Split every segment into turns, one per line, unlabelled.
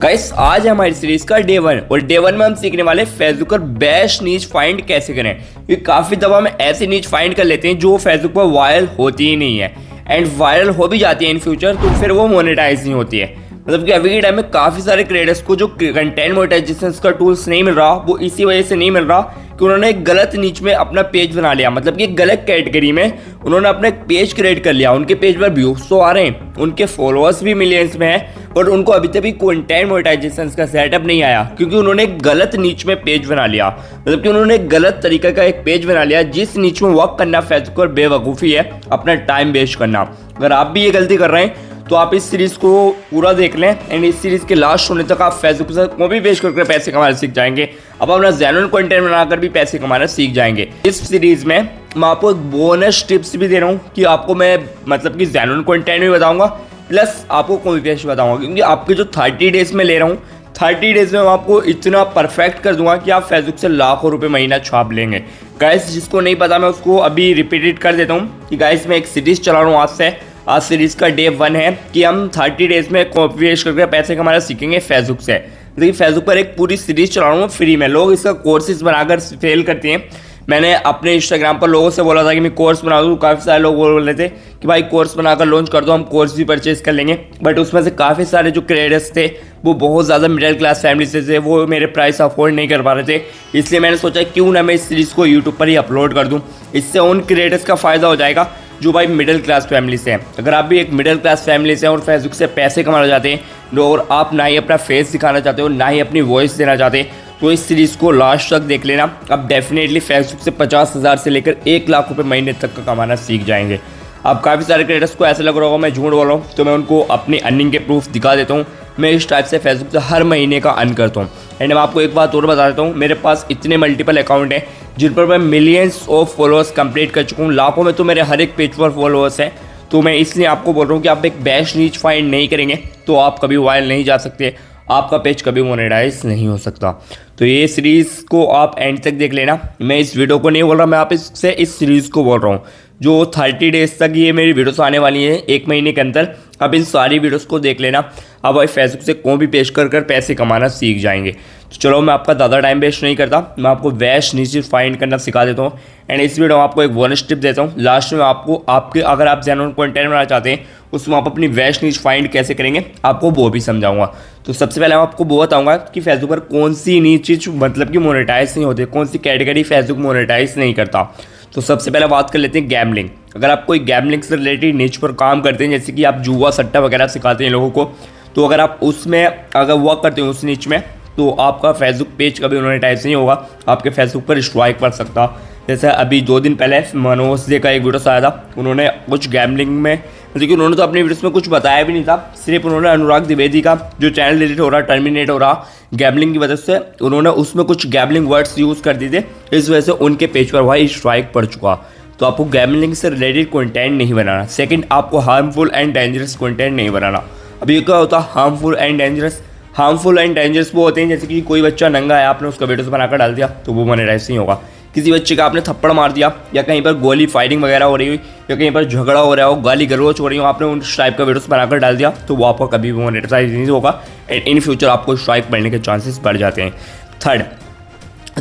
Guys आज है हमारी सीरीज का डे 1 और डे 1 में हम सीखने वाले फेसबुक पर बेस्ट नीच फाइंड कैसे करें। क्योंकि काफी दफा हम ऐसी नीच फाइंड कर लेते हैं जो फेसबुक पर वायरल होती ही नहीं है एंड वायरल हो भी जाती है इन फ्यूचर तो फिर वो मोनेटाइज नहीं होती है। मतलब कि अभी के टाइम में काफी सारे क्रिएटर्स को जो कंटेंट मोनेटाइजेशन का टूल्स नहीं मिल रहा वो इसी वजह से नहीं मिल रहा कि उन्होंने एक गलत नीच में अपना पेज बना लिया। मतलब कि एक गलत कैटेगरी में उन्होंने अपना एक पेज क्रिएट कर लिया। उनके पेज पर व्यूज तो आ रहे हैं, उनके फॉलोअर्स भी मिलियंस में हैं, और उनको अभी तक भी कंटेंट मोनेटाइजेशन का सेटअप नहीं आया क्योंकि उन्होंने एक गलत नीच में पेज बना लिया। मतलब कि उन्होंने एक गलत तरीके का एक पेज बना लिया जिस नीच में वर्क करना फेसबुक पर बेवकूफ़ी है, अपना टाइम वेस्ट करना। अगर आप भी ये गलती कर रहे हैं तो आप इस सीरीज को पूरा देख लें एंड इस सीरीज के लास्ट होने तक आप फेसबुक से को भी पेश करके पैसे कमाना सीख जाएंगे। अब अपना जेन्युइन कंटेंट बनाकर भी पैसे कमाना सीख जाएंगे। इस सीरीज में मैं आपको एक बोनस टिप्स भी दे रहा हूँ कि आपको मैं मतलब कि जेन्युइन कंटेंट भी बताऊंगा प्लस आपको कोई पेश बताऊंगा। क्योंकि आपके जो 30 डेज में ले रहा हूँ 30 डेज में मैं आपको इतना परफेक्ट कर दूंगा कि आप फेसबुक से लाखों रुपए महीना छाप लेंगे। गाइस जिसको नहीं पता मैं उसको अभी रिपीटेड कर देता हूँ कि गाइस मैं एक सीरीज चला रहा हूँ आज सीरीज का डे 1 है कि हम 30 डेज में कॉपी पेस्ट करके पैसे कमाना सीखेंगे फेसबुक से। देखिए फेसबुक पर एक पूरी सीरीज चला रहा हूँ फ्री में। लोग इसका कोर्सेज बनाकर फेल करते हैं। मैंने अपने इंस्टाग्राम पर लोगों से बोला था कि मैं कोर्स बना दूँ। काफ़ी सारे लोग बोल रहे थे कि भाई कोर्स बनाकर लॉन्च कर दो, हम कोर्स भी परचेज कर लेंगे। बट उसमें से काफ़ी सारे जो क्रिएटर्स थे वो बहुत ज़्यादा मिडिल क्लास फैमिली से थे, वो मेरे प्राइस अफोर्ड नहीं कर पा रहे थे। इसलिए मैंने सोचा क्यों ना मैं इस सीरीज़ को यूट्यूब पर ही अपलोड कर दूँ। इससे उन क्रिएटर्स का फ़ायदा हो जाएगा जो भाई मिडिल क्लास फैमिली से हैं। अगर आप भी एक मिडिल क्लास फैमिली से हैं और फेसबुक से पैसे कमाना चाहते हैं और आप ना ही अपना फेस दिखाना चाहते हो ना ही अपनी वॉइस देना चाहते तो इस सीरीज़ को लास्ट तक देख लेना। आप डेफिनेटली फेसबुक से 50,000 से लेकर 1 लाख रुपए महीने तक का कमाना सीख जाएंगे। अब काफ़ी सारे क्रिएटर्स को ऐसा लग रहा होगा मैं झूठ बोल रहा हूँ, तो मैं उनको अपनी अर्निंग के प्रूफ दिखा देता हूँ। मैं इस टाइप से फेसबुक से हर महीने का अर्न करता हूँ। एंड मैं आपको एक बात और बता देता हूँ, मेरे पास इतने मल्टीपल अकाउंट हैं जिन पर मैं मिलियंस ऑफ फॉलोअर्स कंप्लीट कर चुका हूँ। लाखों में तो मेरे हर एक पेज पर फॉलोअर्स हैं। तो मैं इसलिए आपको बोल रहा हूँ कि आप एक बेस्ट नीच फाइंड नहीं करेंगे तो आप कभी वायरल नहीं जा सकते, आपका पेज कभी मोनेटाइज नहीं हो सकता। तो ये सीरीज़ को आप एंड तक देख लेना। मैं इस वीडियो को नहीं बोल रहा, मैं आप इससे इस सीरीज़ को बोल रहा हूँ जो 30 डेज तक ये मेरी वीडियोस आने वाली है, 1 महीने के अंदर। अब इन सारी वीडियोस को देख लेना। अब भाई फेसबुक से कोई भी पेश कर पैसे कमाना सीख जाएंगे। तो चलो मैं आपका ज़्यादा टाइम वेस्ट नहीं करता, मैं आपको बेस्ट नीचे फाइंड करना सिखा देता हूँ। एंड इस वीडियो में आपको एक बोनस टिप देता हूँ। लास्ट में आपको आपके अगर आप जेन्युइन कंटेंट बनाना चाहते हैं उसमें आप अपनी बेस्ट नीच फाइंड कैसे करेंगे आपको वो भी समझाऊंगा। तो सबसे पहले मैं आपको वो बताऊंगा कि फेसबुक पर कौन सी नीच मतलब कि मोनेटाइज नहीं होती, कौन सी कैटेगरी फेसबुक मोनेटाइज नहीं करता। तो सबसे पहले बात कर लेते हैं गैमलिंग। अगर आप कोई गैमलिंग से रिलेटेड नीच पर काम करते हैं, जैसे कि आप जुआ सट्टा वगैरह सिखाते हैं लोगों को, तो अगर आप उसमें अगर वर्क करते हैं उस नीच में तो आपका फेसबुक पेज कभी मोनेटाइज नहीं होगा, आपके फेसबुक पर स्ट्राइक पड़ सकता। जैसे अभी 2 दिन पहले मनोज दे का एक वीडियो आया था, उन्होंने कुछ गैमलिंग में मतलब कि उन्होंने तो अपनी वीडियोस में कुछ बताया भी नहीं था, सिर्फ उन्होंने अनुराग द्विवेदी का जो चैनल डिलीट हो रहा टर्मिनेट हो रहा गैमलिंग की वजह से, उन्होंने उसमें कुछ गैमलिंग वर्ड्स यूज़ कर दिए थे। इस वजह से उनके पेज पर भाई स्ट्राइक पड़ चुका। तो आपको गैमलिंग से रिलेटेड कंटेंट नहीं बनाना। सेकंड, आपको हार्मफुल एंड डेंजरस कंटेंट नहीं बनाना। अभी ये क्या होता है harmful and dangerous? Harmful and dangerous वो होते हैं जैसे कि कोई बच्चा नंगा है, आपने उसका वीडियोस बनाकर डाल दिया तो वो मोनेटाइज नहीं होगा। किसी बच्चे का आपने थप्पड़ मार दिया या कहीं पर गोली फायरिंग वगैरह हो रही हुई या कहीं पर झगड़ा हो रहा हो, गाली गलौज हो रही हो, आपने उन टाइप का वीडियोस बनाकर डाल दिया तो वो आपका कभी भी मोनेटाइज नहीं होगा एंड इन फ्यूचर आपको स्ट्राइक पड़ने के चांसेस बढ़ जाते हैं।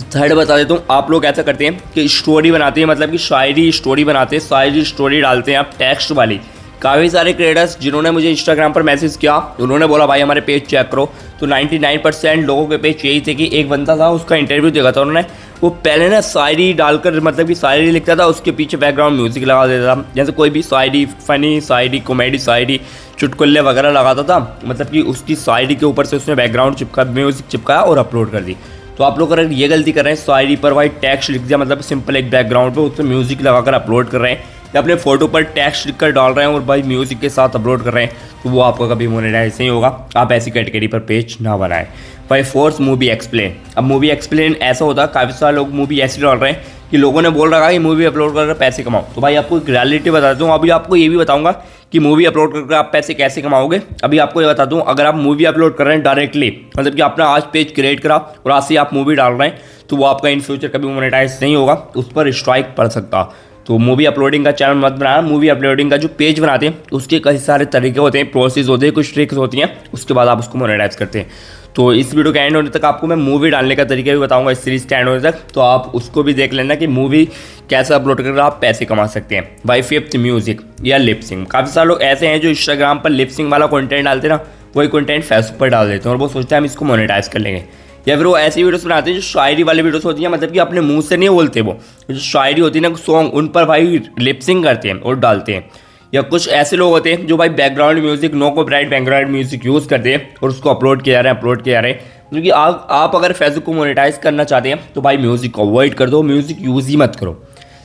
थर्ड बता देता हूँ, आप लोग ऐसा करते हैं कि स्टोरी बनाते हैं, मतलब कि शायरी स्टोरी बनाते हैं, शायरी स्टोरी डालते हैं आप टेक्स्ट वाली। काफ़ी सारे क्रिएटर्स जिन्होंने मुझे इंस्टाग्राम पर मैसेज किया उन्होंने बोला भाई हमारे पेज चेक करो, तो 99% लोगों के पेज यही थे कि एक बंदा था उसका इंटरव्यू देखा था उन्होंने, वो पहले ना शायरी डालकर मतलब कि शायरी लिखता था, उसके पीछे बैकग्राउंड म्यूजिक लगा देता था। जैसे कोई भी शायरी फनी शायरी कॉमेडी शायरी चुटकुल्ले वगैरह लगाता था, मतलब कि उसकी शायरी के ऊपर से उसने बैकग्राउंड चिपका म्यूजिक चिपकाया और अपलोड कर दी। तो आप लोग अगर ये गलती कर रहे हैं शायरी पर भाई टेक्स्ट लिख दिया, मतलब सिंपल एक बैकग्राउंड पर उसमें म्यूजिक लगाकर अपलोड कर रहे हैं या अपने फोटो पर टेक्स्ट लिखकर डाल रहे हैं और भाई म्यूजिक के साथ अपलोड कर रहे हैं, तो वो आपका कभी मोनेटाइज नहीं होगा। आप ऐसी कैटेगरी पर पेज ना बनाएं। भाई फोर्थ, मूवी एक्सप्लेन। अब मूवी एक्सप्लेन ऐसा होता है, काफ़ी सारे लोग मूवी ऐसे डाल रहे हैं कि लोगों ने बोल रखा है कि मूवी अपलोड कर पैसे कमाओ। तो भाई आपको एक रियलिटी बता दूँ, अभी आपको ये भी बताऊंगा कि मूवी अपलोड करके आप पैसे कैसे कमाओगे। अभी आपको ये बता दूं, अगर आप मूवी अपलोड कर रहे हैं डायरेक्टली, मतलब कि आपने आज पेज क्रिएट करा और आज से आप मूवी डाल रहे हैं, तो वो आपका इन फ्यूचर कभी मोनेटाइज नहीं होगा, उस पर स्ट्राइक पड़ सकता। तो मूवी अपलोडिंग का चैनल मत बनाना। मूवी अपलोडिंग का जो पेज बनाते हैं उसके कई सारे तरीके होते हैं, प्रोसेस होते हैं, कुछ ट्रिक्स होती हैं, उसके बाद आप उसको मोनेटाइज करते हैं। तो इस वीडियो के एंड होने तक आपको मैं मूवी डालने का तरीका भी बताऊंगा इस सीरीज के एंड होने तक, तो आप उसको भी देख लेना कि मूवी कैसे अपलोड करके आप पैसे कमा सकते हैं। बाय फिफ्थ म्यूजिक या लिपसिंग। काफ़ी सारे लोग ऐसे हैं जो इंस्टाग्राम पर लिपसिंग वाला कंटेंट डालते हैं ना, वही कंटेंट फेसबुक पर डाल देते हैं और वो सोचते हैं हम इसको मोनेटाइज कर लेंगे। या फिर वो ऐसी वीडियोस बनाते हैं जो शायरी वाली वीडियोस होती हैं, मतलब कि अपने मुंह से नहीं बोलते, वो जो शायरी होती है ना सॉन्ग, उन पर भाई लिपसिंग करते हैं और डालते हैं। या कुछ ऐसे लोग होते हैं जो भाई background music, no copyright background music use करते हैं और उसको अपलोड किया जा रहा है। क्योंकि आप अगर फेसबुक को मोनेटाइज करना चाहते हैं तो भाई म्यूजिक को अवॉइड कर दो, म्यूजिक यूज़ ही मत करो,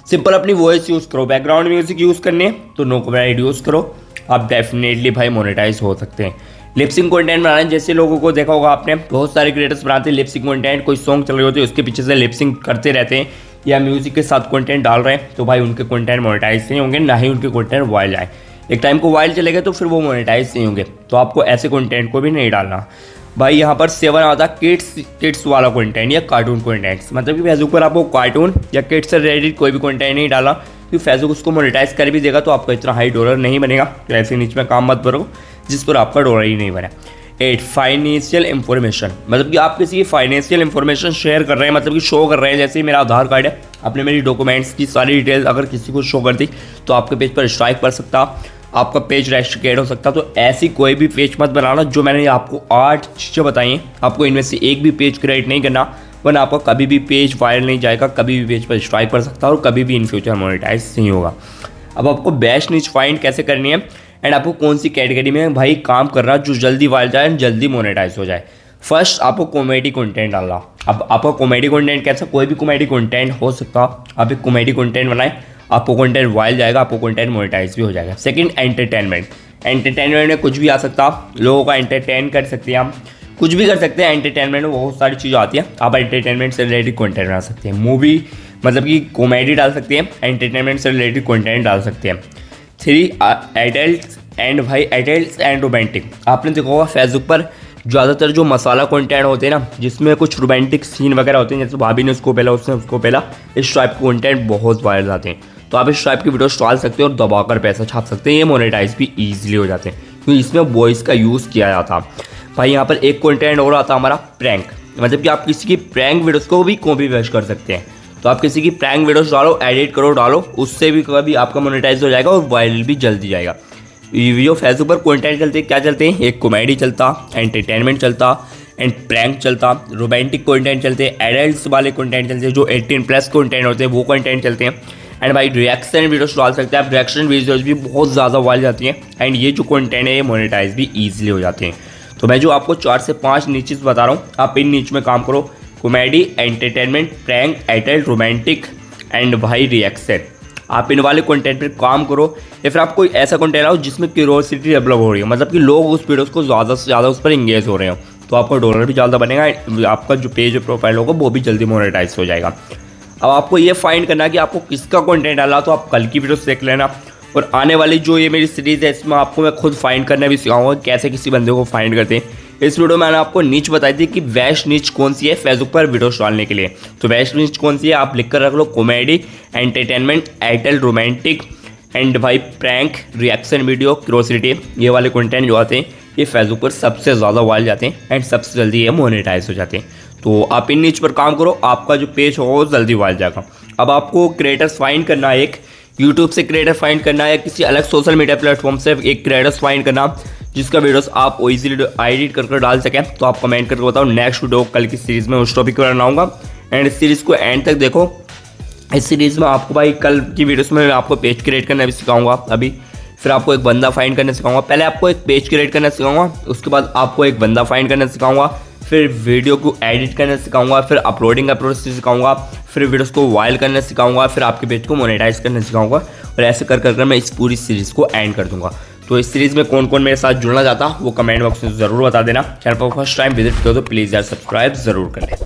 सिंपल अपनी वॉइस यूज़ करो। बैकग्राउंड म्यूजिक यूज़ करने तो नो कॉपीराइट यूज़ करो, आप डेफिनेटली भाई मोनेटाइज हो सकते हैं। लिपसिंग कंटेंट बनाने जैसे लोगों को देखा होगा आपने, बहुत सारे क्रिएटर्स बनाते हैं लिपसिंग कंटेंट, कोई सॉन्ग चल रही होती है उसके पीछे से लिपसिंग करते रहते हैं या म्यूजिक के साथ कंटेंट डाल रहे हैं, तो भाई उनके कंटेंट मोनेटाइज नहीं होंगे, ना ही उनके कंटेंट वायरल आए। एक टाइम को वायरल चलेगा तो फिर वो मोनेटाइज नहीं होंगे, तो आपको ऐसे कंटेंट को भी नहीं डालना। भाई यहाँ पर 7 आता किड्स वाला कंटेंट या कार्टून कंटेंट्स, मतलब कि फेसबुक पर आपको कार्टून या किड्स से रिलेटेड कोई भी कंटेंट नहीं डाला, क्योंकि फेसबुक उसको मोनेटाइज कर भी देगा तो आपका इतना हाई डॉलर नहीं बनेगा। तो ऐसे नीचे में काम मत करो जिस पर आपका डॉलर ही नहीं बना। 8 फाइनेंशियल इन्फॉर्मेशन, मतलब कि आप किसी की फाइनेंशियल इन्फॉर्मेशन शेयर कर रहे हैं, मतलब कि शो कर रहे हैं। जैसे मेरा आधार कार्ड है, आपने मेरी डॉक्यूमेंट्स की सारी डिटेल्स अगर किसी को शो कर दी तो आपके पेज पर स्ट्राइक पड़ सकता, आपका पेज रेस्ट्रिक्टेड हो सकता। तो ऐसी कोई भी पेज मत बनाना। जो मैंने आपको 8 चीज़ें बताई हैं, आपको इनमें से एक भी पेज क्रिएट नहीं करना, वरना आपका कभी भी पेज वायरल नहीं जाएगा, कभी भी पेज पर स्ट्राइक पड़ सकता है और कभी भी इन फ्यूचर मोनेटाइज नहीं होगा। अब आपको बेस्ट नीच फाइंड कैसे करनी है एंड आपको कौन सी कैटेगरी में भाई काम करना जो जल्दी वायरल जाए एंड जल्दी मोनेटाइज हो जाए। फर्स्ट आपको कॉमेडी कंटेंट डालना। अब आपका कॉमेडी कंटेंट कैसा, कोई भी कॉमेडी कंटेंट हो सकता, आप एक कॉमेडी कंटेंट बनाएं, आपको कंटेंट वायरल जाएगा, आपको कंटेंट मोनेटाइज भी हो जाएगा। सेकंड एंटरटेनमेंट में कुछ भी आ सकता, लोगों का एंटरटेन कर सकते हैं, हम कुछ भी कर सकते हैं। एंटरटेनमेंट में बहुत सारी चीज़ें आती हैं, आप एंटरटेनमेंट से रिलेटेड कंटेंट बना सकते हैं। मूवी मतलब कि कॉमेडी डाल सकते हैं, एंटरटेनमेंट से रिलेटेड कंटेंट डाल सकते हैं। 3 एडल्ट एंड रोमांटिक। आपने देखा होगा फेसबुक पर ज़्यादातर जो मसाला कंटेंट होते हैं ना, जिसमें कुछ रोमांटिक सीन वगैरह होते हैं, जैसे भाभी ने उसको पहला, उसने उसको पहला, इस टाइप के कंटेंट बहुत वायरल आते हैं। तो आप इस टाइप की वीडियोस डाल सकते हैं और दबाकर पैसा छाप सकते हैं। ये मोनेटाइज भी ईजिली हो जाते हैं क्योंकि इसमें वॉइस का यूज़ किया जाता है। भाई यहाँ पर एक कंटेंट और आता हमारा प्रैंक, मतलब कि आप किसी की प्रैंक वीडियोस को भी कॉपी पेस्ट कर सकते हैं। तो आप किसी की प्रैंक वीडियोस डालो, एडिट करो, डालो, उससे भी कभी आपका मोनेटाइज हो जाएगा और वायरल भी जल्दी जाएगा। वीडियो फेसबुक पर कंटेंट चलते हैं, क्या चलते हैं, एक कॉमेडी चलता, एंटरटेनमेंट चलता एंड प्रैंक चलता, रोमांटिक कंटेंट चलते हैं, एडल्ट्स वाले कंटेंट चलते हैं, जो 18+ कंटेंट होते हैं वो कंटेंट चलते हैं। एंड भाई रिएक्शन वीडियोस डाल सकते हैं आप, रिएक्शन वीडियोस भी बहुत ज़्यादा वायरल जाती हैं एंड ये जो कंटेंट है ये मोनेटाइज भी ईजिली हो जाते हैं। तो मैं जो आपको 4 से 5 नीचेस बता रहा हूँ, आप इन नीच में काम करो। Comedy, entertainment, prank, adult, romantic and भाई रिएक्शन, आप इन वाले कंटेंट पर काम करो। या फिर आप कोई ऐसा कंटेंट आओ जिसमें क्यूरियोसिटी डेवलप हो रही है, मतलब कि लोग उस वीडियोस को ज़्यादा से ज़्यादा उस पर इंगेज हो रहे हो, तो आपका डॉलर भी ज़्यादा बनेगा, आपका जो पेज प्रोफाइल होगा वो भी जल्दी मोनेटाइज हो जाएगा। अब आपको ये फाइंड करना है कि आपको किसका कंटेंट डाला, तो आप कल की वीडियोस देख लेना और आने वाली जो ये मेरी सीरीज़ है इसमें आपको मैं खुद फाइंड करना भी सिखाऊंगा कैसे किसी बंदे को फाइंड करते हैं। इस वीडियो में मैंने आपको नीच बताई थी कि बेस्ट नीच कौन सी है फेसबुक पर वीडियोस डालने के लिए। तो बेस्ट नीच कौन सी है आप लिख कर रख लो, comedy, entertainment, adult, romantic and भाई प्रैंक, रिएक्शन वीडियो, क्यूरियोसिटी, ये वाले कंटेंट जो आते हैं ये फेसबुक पर सबसे ज़्यादा वायरल जाते हैं एंड सबसे जल्दी ये मोनेटाइज हो जाते हैं। तो आप इन नीच पर काम करो, आपका जो पेज होगा वो जल्दी वायरल जाएगा। अब आपको क्रिएटर्स फाइंड करना है, एक यूट्यूब से क्रिएटर फाइंड करना है या किसी अलग सोशल मीडिया प्लेटफॉर्म से एक क्रिएटर्स फाइंड करना जिसका वीडियोस आप इजीली एडिट करके डाल सकें। तो आप कमेंट करके बताओ, नेक्स्ट वीडियो कल की सीरीज़ में उस टॉपिक पर बनाऊंगा एंड इस सीरीज़ को एंड तक देखो। इस सीरीज़ में आपको भाई कल की वीडियोस में आपको पेज क्रिएट करना भी सिखाऊंगा अभी, फिर आपको एक बंदा फाइंड करना सिखाऊंगा। पहले आपको एक पेज क्रिएट करना सिखाऊंगा, उसके बाद आपको एक बंदा फाइंड करना सिखाऊंगा, फिर वीडियो को एडिट करना सिखाऊंगा, फिर अपलोडिंग का प्रोसेस सिखाऊंगा, फिर वीडियोस को वायरल करना सिखाऊंगा, फिर आपके पेज को मोनेटाइज करना सिखाऊंगा और ऐसे कर कर मैं इस पूरी सीरीज़ को एंड कर दूंगा। तो इस सीरीज़ में कौन कौन मेरे साथ जुड़ना चाहता वो कमेंट बॉक्स में ज़रूर बता देना। चैनल पर फर्स्ट टाइम विजिट करो तो प्लीज़ यार सब्सक्राइब ज़रूर कर लें।